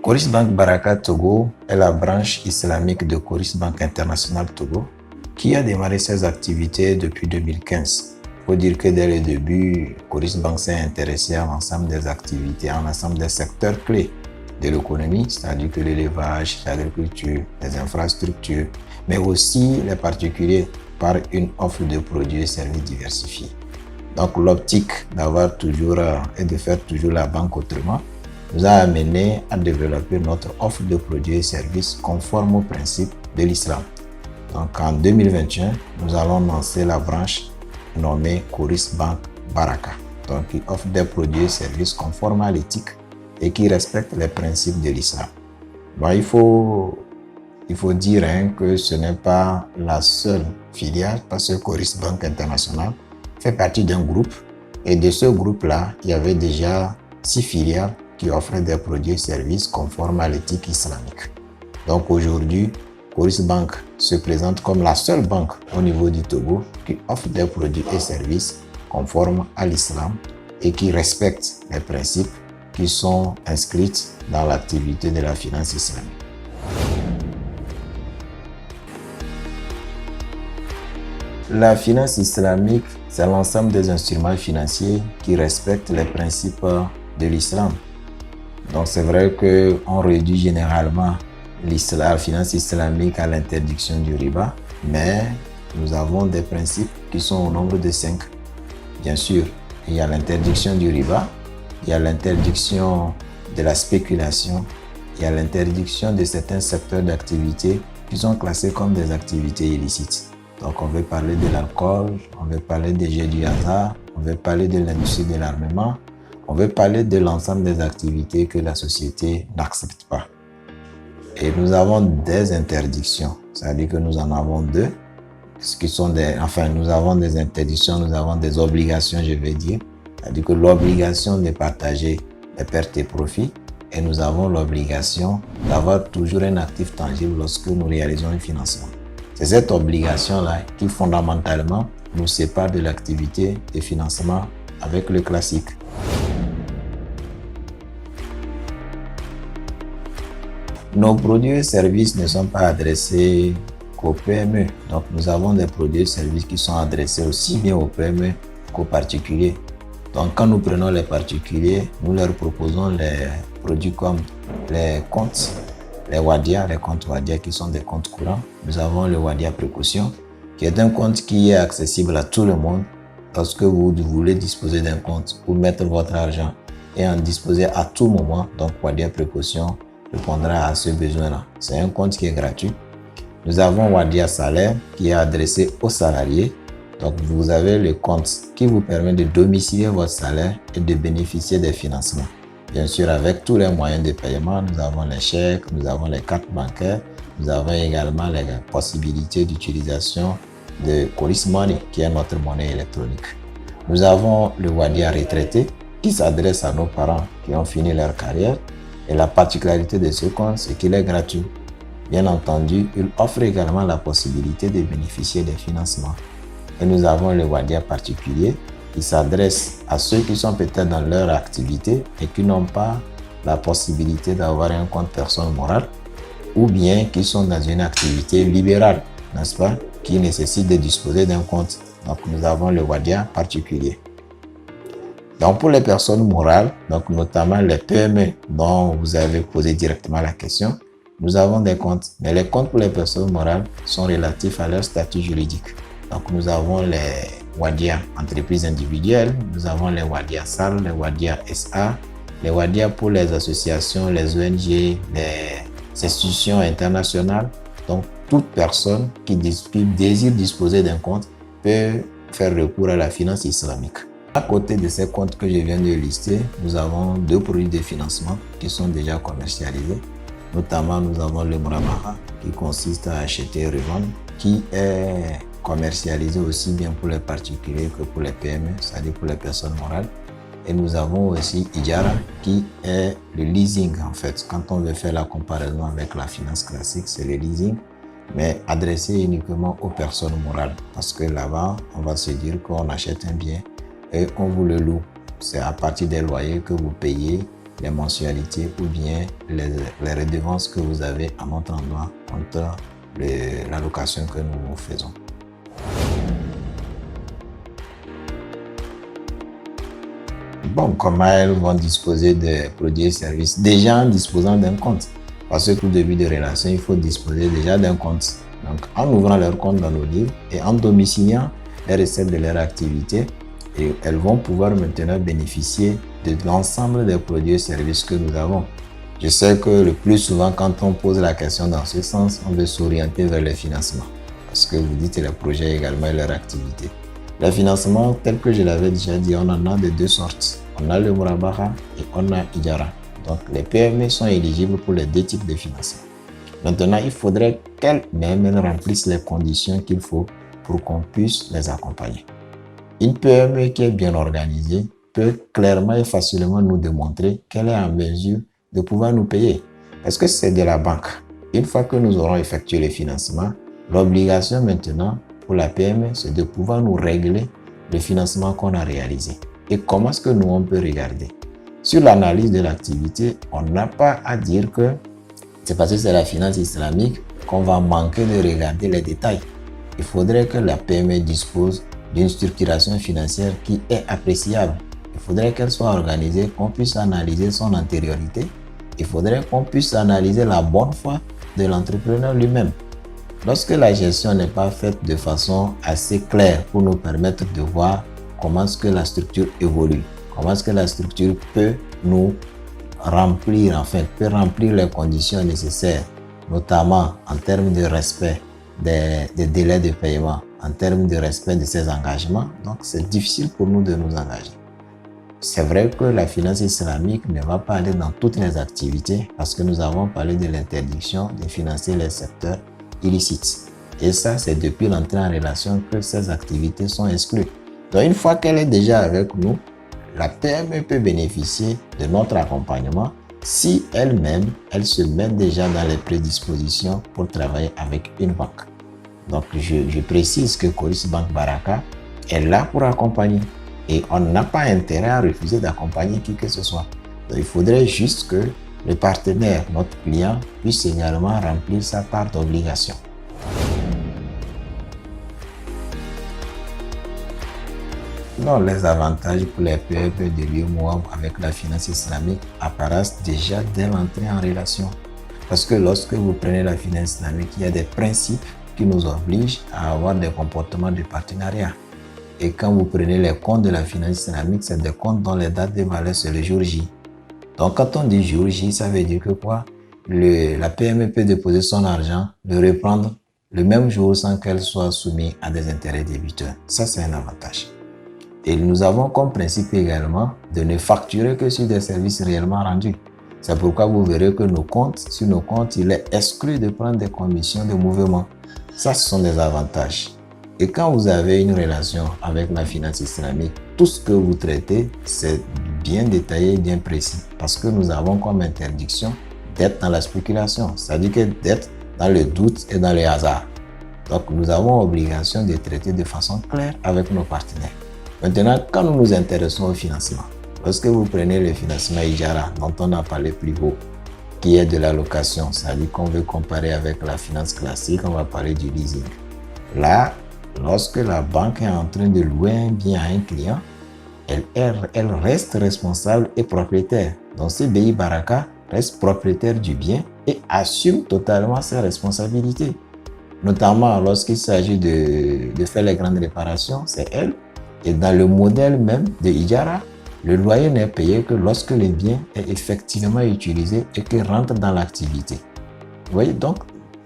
Coris Bank Baraka Togo est la branche islamique de Coris Bank International Togo qui a démarré ses activités depuis 2015. Il faut dire que dès le début, Coris Bank s'est intéressé à l'ensemble des activités, à l'ensemble des secteurs clés de l'économie, c'est-à-dire que l'élevage, l'agriculture, les infrastructures, mais aussi les particuliers par une offre de produits et services diversifiés. Donc l'optique d'avoir toujours et de faire toujours la banque autrement nous a amené à développer notre offre de produits et services conforme aux principes de l'islam. Donc en 2021, nous allons lancer la branche nommée Coris Bank Baraka, donc qui offre des produits et services conformes à l'éthique et qui respectent les principes de l'islam. Bon, il faut dire que ce n'est pas la seule filiale, parce que Coris Bank International fait partie d'un groupe et de ce groupe-là, il y avait déjà 6 filiales qui offrent des produits et services conformes à l'éthique islamique. Donc aujourd'hui, Coris Bank se présente comme la seule banque au niveau du Togo qui offre des produits et services conformes à l'islam et qui respecte les principes qui sont inscrits dans l'activité de la finance islamique. La finance islamique, c'est l'ensemble des instruments financiers qui respectent les principes de l'islam. Donc c'est vrai qu'on réduit généralement la finance islamique à l'interdiction du riba, mais nous avons des principes qui sont au nombre de 5. Bien sûr, il y a l'interdiction du riba, il y a l'interdiction de la spéculation, il y a l'interdiction de certains secteurs d'activité qui sont classés comme des activités illicites. Donc on veut parler de l'alcool, on veut parler des jeux du hasard, on veut parler de l'industrie de l'armement, on veut parler de l'ensemble des activités que la société n'accepte pas. Et nous avons des interdictions, c'est-à-dire que nous en avons 2, nous avons des interdictions, nous avons des obligations, je vais dire. C'est-à-dire que l'obligation de partager les pertes et profits, et nous avons l'obligation d'avoir toujours un actif tangible lorsque nous réalisons un financement. C'est cette obligation-là qui fondamentalement nous sépare de l'activité de financement avec le classique. Nos produits et services ne sont pas adressés qu'aux PME. Donc nous avons des produits et services qui sont adressés aussi bien aux PME qu'aux particuliers. Donc quand nous prenons les particuliers, nous leur proposons les produits comme les comptes, les Wadia, les comptes Wadia qui sont des comptes courants. Nous avons le Wadia Précaution qui est un compte qui est accessible à tout le monde. Lorsque vous voulez disposer d'un compte ou mettre votre argent et en disposer à tout moment, donc Wadia Précaution répondra à ce besoin-là. C'est un compte qui est gratuit. Nous avons Wadia Salaire qui est adressé aux salariés. Donc vous avez le compte qui vous permet de domicilier votre salaire et de bénéficier des financements. Bien sûr, avec tous les moyens de paiement, nous avons les chèques, nous avons les cartes bancaires, nous avons également les possibilités d'utilisation de Coris Money, qui est notre monnaie électronique. Nous avons le Wadia retraité qui s'adresse à nos parents qui ont fini leur carrière. Et la particularité de ce compte, c'est qu'il est gratuit. Bien entendu, il offre également la possibilité de bénéficier des financements. Et nous avons le Wadia particulier qui s'adresse à ceux qui sont peut-être dans leur activité et qui n'ont pas la possibilité d'avoir un compte personne morale ou bien qui sont dans une activité libérale, n'est-ce pas, qui nécessite de disposer d'un compte. Donc nous avons le Wadia particulier. Donc pour les personnes morales, donc notamment les PME dont vous avez posé directement la question, nous avons des comptes. Mais les comptes pour les personnes morales sont relatifs à leur statut juridique. Donc nous avons les Wadia entreprises individuelles, nous avons les Wadia SAL, les Wadia SA, les Wadia pour les associations, les ONG, les institutions internationales. Donc toute personne qui désire disposer d'un compte peut faire recours à la finance islamique. À côté de ces comptes que je viens de lister, nous avons 2 produits de financement qui sont déjà commercialisés. Notamment, nous avons le Murabaha qui consiste à acheter et revendre, qui est commercialisé aussi bien pour les particuliers que pour les PME, c'est-à-dire pour les personnes morales. Et nous avons aussi Ijara qui est le leasing en fait. Quand on veut faire la comparaison avec la finance classique, c'est le leasing, mais adressé uniquement aux personnes morales. Parce que là-bas, on va se dire qu'on achète un bien et on vous le loue. C'est à partir des loyers que vous payez, les mensualités ou bien les redevances que vous avez à notre endroit contre la location que nous vous faisons. Bon, comment elles vont disposer de produits et services? Déjà en disposant d'un compte. Parce que tout début de relation, il faut disposer déjà d'un compte. Donc, en ouvrant leur compte dans nos livres et en domiciliant les recettes de leur activité, et elles vont pouvoir maintenant bénéficier de l'ensemble des produits et services que nous avons. Je sais que le plus souvent, quand on pose la question dans ce sens, on veut s'orienter vers le financement. Parce que vous dites les projets également et leur activité. Le financement, tel que je l'avais déjà dit, on en a de deux sortes. On a le Murabaha et on a Ijara. Donc, les PME sont éligibles pour les deux types de financement. Maintenant, il faudrait qu'elles-mêmes remplissent les conditions qu'il faut pour qu'on puisse les accompagner. Une PME qui est bien organisée peut clairement et facilement nous démontrer qu'elle est en mesure de pouvoir nous payer. Parce que c'est de la banque. Une fois que nous aurons effectué le financement, l'obligation maintenant pour la PME, c'est de pouvoir nous régler le financement qu'on a réalisé. Et comment est-ce que nous, on peut regarder? Sur l'analyse de l'activité, on n'a pas à dire que c'est parce que c'est la finance islamique qu'on va manquer de regarder les détails. Il faudrait que la PME dispose d'une structuration financière qui est appréciable. Il faudrait qu'elle soit organisée, qu'on puisse analyser son antériorité. Il faudrait qu'on puisse analyser la bonne foi de l'entrepreneur lui-même. Lorsque la gestion n'est pas faite de façon assez claire pour nous permettre de voir comment est-ce que la structure évolue, comment est-ce que la structure peut nous remplir, peut remplir les conditions nécessaires, notamment en termes de respect des délais de paiement, en termes de respect de ses engagements. Donc, c'est difficile pour nous de nous engager. C'est vrai que la finance islamique ne va pas aller dans toutes les activités parce que nous avons parlé de l'interdiction de financer les secteurs illicites. Et ça, c'est depuis l'entrée en relation que ces activités sont exclues. Donc, une fois qu'elle est déjà avec nous, la PME peut bénéficier de notre accompagnement si elle-même, elle se met déjà dans les prédispositions pour travailler avec une banque. Donc, je précise que Coris Bank Baraka est là pour accompagner. Et on n'a pas intérêt à refuser d'accompagner qui que ce soit. Donc, il faudrait juste que le partenaire, notre client, puisse également remplir sa part d'obligation. Non, les avantages pour les PME de l'UEMOA avec la finance islamique apparaissent déjà dès l'entrée en relation. Parce que lorsque vous prenez la finance islamique, il y a des principes qui nous obligent à avoir des comportements de partenariat. Et quand vous prenez les comptes de la finance islamique, c'est des comptes dont les dates de valeur, c'est le jour J. Donc, quand on dit jour J, ça veut dire que quoi? La PME peut déposer son argent, le reprendre le même jour sans qu'elle soit soumise à des intérêts débiteurs. Ça, c'est un avantage. Et nous avons comme principe également de ne facturer que sur des services réellement rendus. C'est pourquoi vous verrez que sur nos comptes, il est exclu de prendre des commissions de mouvement. Ça, ce sont des avantages. Et quand vous avez une relation avec la finance islamique, tout ce que vous traitez, c'est bien détaillé, bien précis. Parce que nous avons comme interdiction d'être dans la spéculation, c'est-à-dire que d'être dans le doute et dans le hasard. Donc, nous avons obligation de traiter de façon claire avec nos partenaires. Maintenant, quand nous nous intéressons au financement, lorsque vous prenez le financement Ijara, dont on a parlé plus haut, qui est de la location, c'est-à-dire qu'on veut comparer avec la finance classique, on va parler du leasing. Là, lorsque la banque est en train de louer un bien à un client, elle reste responsable et propriétaire. Donc, CBI Baraka reste propriétaire du bien et assume totalement ses responsabilités. Notamment lorsqu'il s'agit de faire les grandes réparations, c'est elle. Et dans le modèle même de Ijara, le loyer n'est payé que lorsque le bien est effectivement utilisé et qu'il rentre dans l'activité. Vous voyez, donc,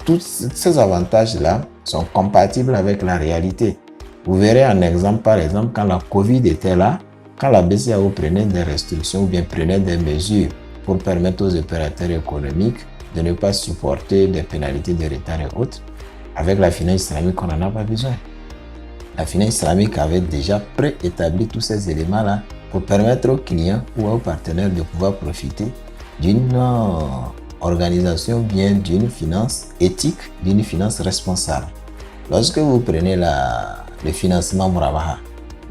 tous ces avantages-là sont compatibles avec la réalité. Vous verrez un exemple, par exemple, quand la Covid était là, quand la BCAO prenait des restrictions ou bien prenait des mesures pour permettre aux opérateurs économiques de ne pas supporter des pénalités de retard et autres, avec la finance islamique, on n'en a pas besoin. la finance islamique avait déjà préétabli tous ces éléments-là pour permettre aux clients ou aux partenaires de pouvoir profiter d'une organisation bien d'une finance éthique, d'une finance responsable. Lorsque vous prenez le financement Murabaha,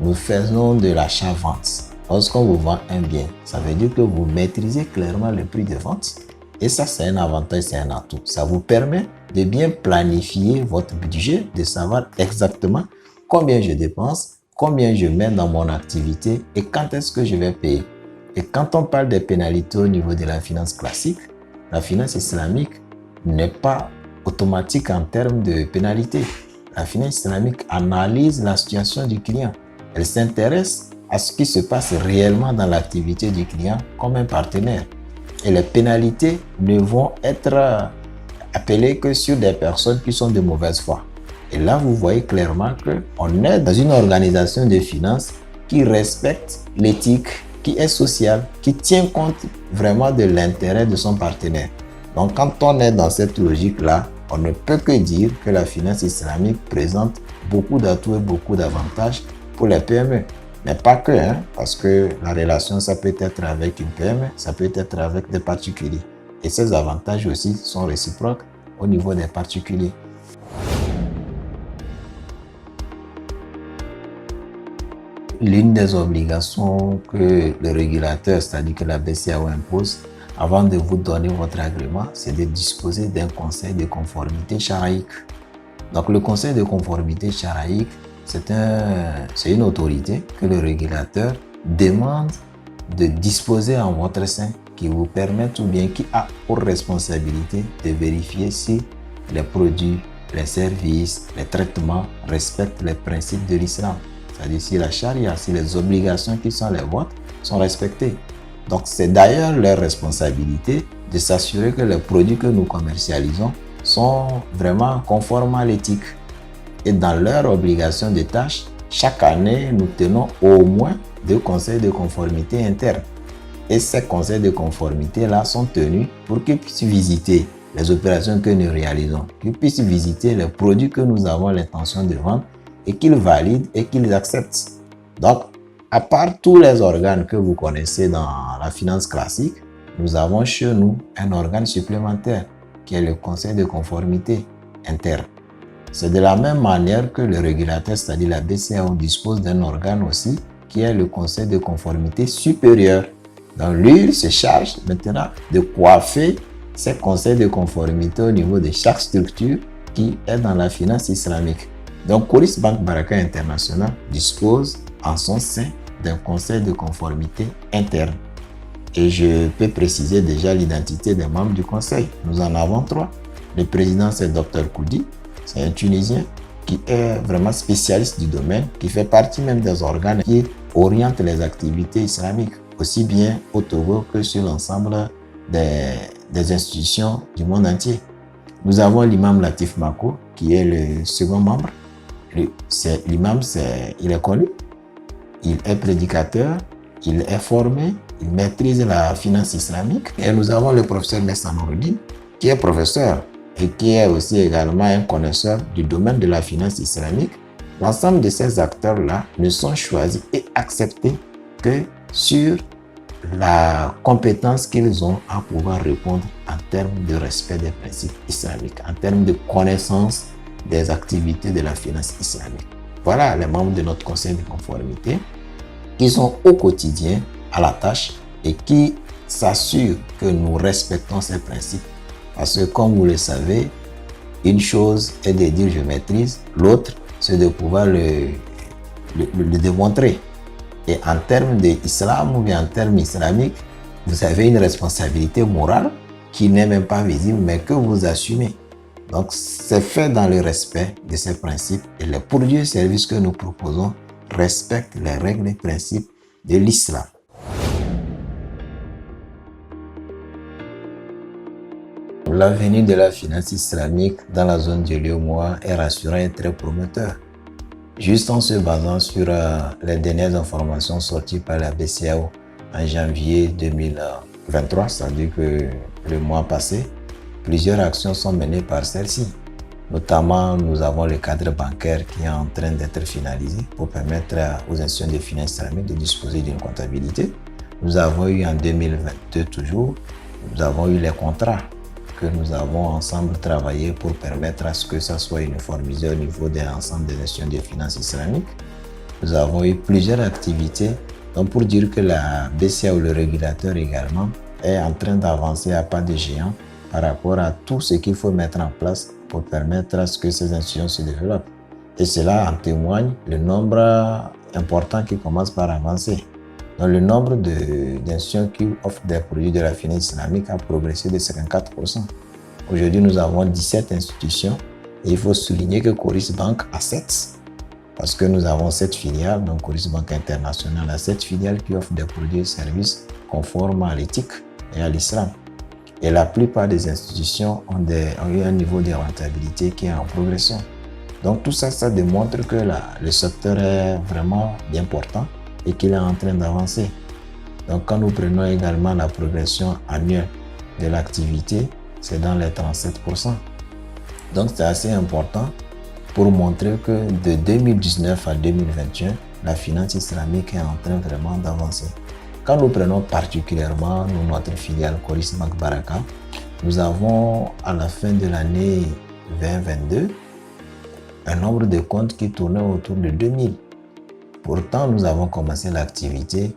nous faisons de l'achat-vente. Lorsqu'on vous vend un bien, ça veut dire que vous maîtrisez clairement le prix de vente. Et ça, c'est un avantage, c'est un atout. Ça vous permet de bien planifier votre budget, de savoir exactement combien je dépense, combien je mets dans mon activité et quand est-ce que je vais payer. Et quand on parle des pénalités au niveau de la finance classique, la finance islamique n'est pas automatique en termes de pénalités. La finance islamique analyse la situation du client. Elle s'intéresse à ce qui se passe réellement dans l'activité du client comme un partenaire. Et les pénalités ne vont être appelées que sur des personnes qui sont de mauvaise foi. Et là, vous voyez clairement qu'on est dans une organisation de finances qui respecte l'éthique, qui est sociale, qui tient compte vraiment de l'intérêt de son partenaire. Donc, quand on est dans cette logique-là, on ne peut que dire que la finance islamique présente beaucoup d'atouts et beaucoup d'avantages pour les PME. Mais pas que, parce que la relation, ça peut être avec une PME, ça peut être avec des particuliers. Et ces avantages aussi sont réciproques au niveau des particuliers. L'une des obligations que le régulateur, c'est-à-dire que la BCEAO impose, avant de vous donner votre agrément, c'est de disposer d'un conseil de conformité charaïque. Donc le conseil de conformité charaïque, c'est une autorité que le régulateur demande de disposer en votre sein qui vous permet ou bien qui a pour responsabilité de vérifier si les produits, les services, les traitements respectent les principes de l'islam. C'est-à-dire si la charia, si les obligations qui sont les vôtres sont respectées. Donc c'est d'ailleurs leur responsabilité de s'assurer que les produits que nous commercialisons sont vraiment conformes à l'éthique. Et dans leur obligation de tâche, chaque année, nous tenons au moins 2 conseils de conformité internes. Et ces conseils de conformité-là sont tenus pour qu'ils puissent visiter les opérations que nous réalisons, qu'ils puissent visiter les produits que nous avons l'intention de vendre et qu'ils valident et qu'ils acceptent. Donc, à part tous les organes que vous connaissez dans la finance classique, nous avons chez nous un organe supplémentaire qui est le conseil de conformité interne. C'est de la même manière que le régulateur, c'est-à-dire la BCEAO, dispose d'un organe aussi qui est le conseil de conformité supérieur. Donc lui, il se charge maintenant de coiffer ces conseils de conformité au niveau de chaque structure qui est dans la finance islamique. Donc Coris Bank Baraka International dispose en son sein d'un conseil de conformité interne. Et je peux préciser déjà l'identité des membres du conseil. Nous en avons 3. Le président, c'est Dr Koudi. C'est un Tunisien qui est vraiment spécialiste du domaine, qui fait partie même des organes qui orientent les activités islamiques, aussi bien au Togo que sur l'ensemble des institutions du monde entier. Nous avons l'imam Latif Mako, qui est le second membre. L'imam, il est connu, il est prédicateur, il est formé, il maîtrise la finance islamique. Et nous avons le professeur Nessa Noureddin, qui est professeur et qui est aussi également un connaisseur du domaine de la finance islamique. L'ensemble de ces acteurs-là ne sont choisis et acceptés que sur la compétence qu'ils ont à pouvoir répondre en termes de respect des principes islamiques, en termes de connaissance des activités de la finance islamique. Voilà les membres de notre conseil de conformité qui sont au quotidien à la tâche et qui s'assurent que nous respectons ces principes. Parce que comme vous le savez, une chose est de dire je maîtrise, l'autre c'est de pouvoir le démontrer. Et en termes d'islam ou bien en termes islamiques, vous avez une responsabilité morale qui n'est même pas visible mais que vous assumez. Donc c'est fait dans le respect de ces principes et les produits et services que nous proposons respectent les règles et principes de l'islam. L'avenir de la finance islamique dans la zone du Lyomois est rassurant et très prometteur. Juste en se basant sur les dernières informations sorties par la BCEAO en janvier 2023, c'est-à-dire que le mois passé, plusieurs actions sont menées par celle-ci. Notamment, nous avons le cadre bancaire qui est en train d'être finalisé pour permettre aux institutions de finances islamiques de disposer d'une comptabilité. Nous avons eu en 2022 toujours, nous avons eu les contrats que nous avons ensemble travaillé pour permettre à ce que ça soit uniformisé au niveau de l'ensemble des institutions de finances islamiques. Nous avons eu plusieurs activités. Donc pour dire que la BCA ou le régulateur également est en train d'avancer à pas de géant par rapport à tout ce qu'il faut mettre en place pour permettre à ce que ces institutions se développent. Et cela en témoigne le nombre important qui commence par avancer. Donc le nombre d'institutions qui offrent des produits de la finance islamique a progressé de 54%. Aujourd'hui, nous avons 17 institutions et il faut souligner que Coris Bank a 7. Parce que nous avons 7 filiales, donc Coris Bank International a 7 filiales qui offrent des produits et services conformes à l'éthique et à l'islam. Et la plupart des institutions ont eu un niveau de rentabilité qui est en progression. Donc tout ça, ça démontre que le secteur est vraiment bien portant et qu'il est en train d'avancer. Donc quand nous prenons également la progression annuelle de l'activité, c'est dans les 37%. Donc c'est assez important pour montrer que de 2019 à 2021, la finance islamique est en train vraiment d'avancer. Quand nous prenons particulièrement notre filiale Coris Bank Baraka, nous avons à la fin de l'année 2022 un nombre de comptes qui tournait autour de 2000. Pourtant, nous avons commencé l'activité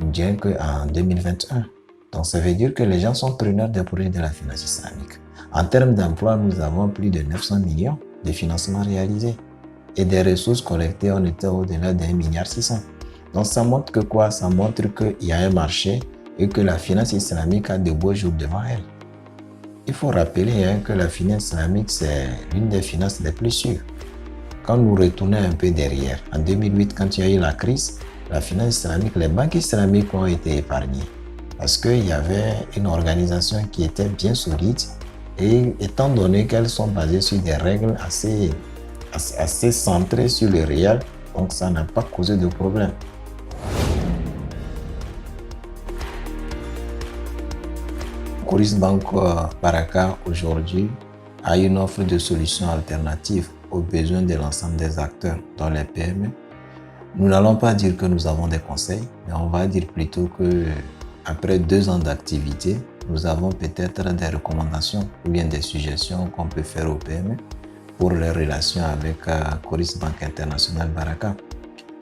bien qu'en 2021. Donc ça veut dire que les gens sont preneurs des produits de la finance islamique. En termes d'emploi, nous avons plus de 900 millions de financements réalisés et des ressources collectées, on était au-delà d'1,6 milliard. Donc ça montre que quoi? Ça montre qu'il y a un marché et que la finance islamique a de beaux jours devant elle. Il faut rappeler que la finance islamique, c'est l'une des finances les plus sûres. Quand nous retournons un peu derrière, en 2008, quand il y a eu la crise, la finance islamique, les banques islamiques ont été épargnées parce qu'il y avait une organisation qui était bien solide et étant donné qu'elles sont basées sur des règles assez centrées sur le réel, donc ça n'a pas causé de problème. Coris Bank Baraka aujourd'hui a une offre de solutions alternatives aux besoins de l'ensemble des acteurs dans les PME. Nous n'allons pas dire que nous avons des conseils, mais on va dire plutôt que après 2 ans d'activité, nous avons peut-être des recommandations ou bien des suggestions qu'on peut faire aux PME pour les relations avec Coris Bank International Baraka.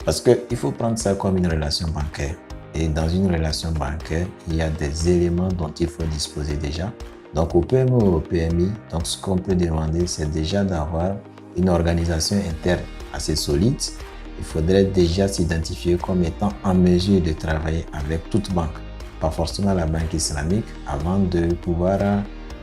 Parce qu'il faut prendre ça comme une relation bancaire. Et dans une relation bancaire, il y a des éléments dont il faut disposer déjà. Donc au PME ou au PMI, donc ce qu'on peut demander, c'est déjà d'avoir une organisation interne assez solide. Il faudrait déjà s'identifier comme étant en mesure de travailler avec toute banque, pas forcément la banque islamique, avant de pouvoir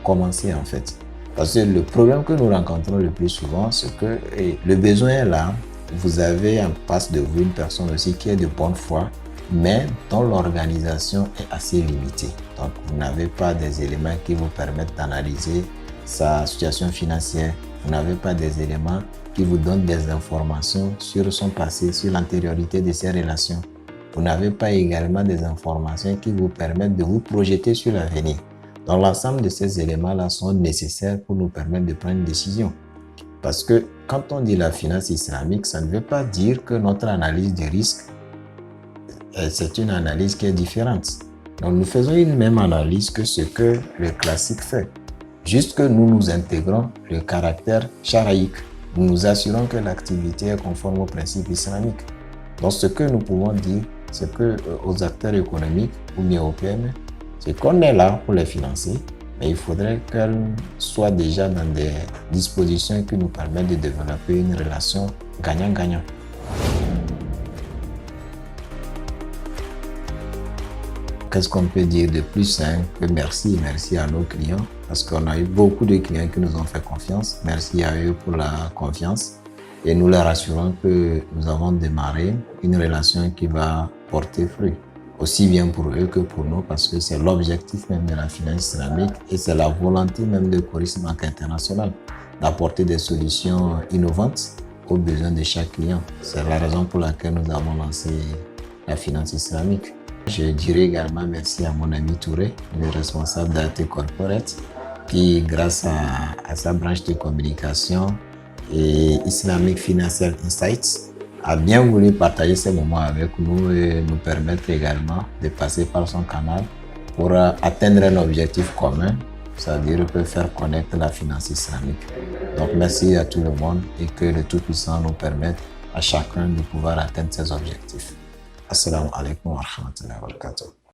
commencer en fait. Parce que le problème que nous rencontrons le plus souvent, c'est que le besoin est là. Vous avez en face de vous une personne aussi qui est de bonne foi, mais dont l'organisation est assez limitée. Donc, vous n'avez pas des éléments qui vous permettent d'analyser sa situation financière. Vous n'avez pas des éléments qui vous donnent des informations sur son passé, sur l'antériorité de ses relations. Vous n'avez pas également des informations qui vous permettent de vous projeter sur l'avenir. Donc, l'ensemble de ces éléments-là sont nécessaires pour nous permettre de prendre une décision. Parce que quand on dit la finance islamique, ça ne veut pas dire que notre analyse du risque, c'est une analyse qui est différente. Donc nous faisons une même analyse que ce que le classique fait. Juste que nous nous intégrons le caractère charaïque. Nous nous assurons que l'activité est conforme aux principes islamiques. Donc ce que nous pouvons dire, c'est que aux acteurs économiques ou bien aux PME, c'est qu'on est là pour les financer, mais il faudrait qu'elles soient déjà dans des dispositions qui nous permettent de développer une relation gagnant-gagnant. Qu'est-ce qu'on peut dire de plus que merci à nos clients, parce qu'on a eu beaucoup de clients qui nous ont fait confiance. Merci à eux pour la confiance et nous leur assurons que nous avons démarré une relation qui va porter fruit, aussi bien pour eux que pour nous, parce que c'est l'objectif même de la finance islamique et c'est la volonté même de Coris Bank International d'apporter des solutions innovantes aux besoins de chaque client. C'est la raison pour laquelle nous avons lancé la finance islamique. Je dirais également merci à mon ami Touré, le responsable d'AT Corporate, qui, grâce à sa branche de communication et Islamic Financial Insights, a bien voulu partager ces moments avec nous et nous permettre également de passer par son canal pour atteindre un objectif commun, c'est-à-dire faire connaître la finance islamique. Donc merci à tout le monde et que le Tout-Puissant nous permette à chacun de pouvoir atteindre ses objectifs. Assalamu alaikum wa rahmatullahi wa barakatuh.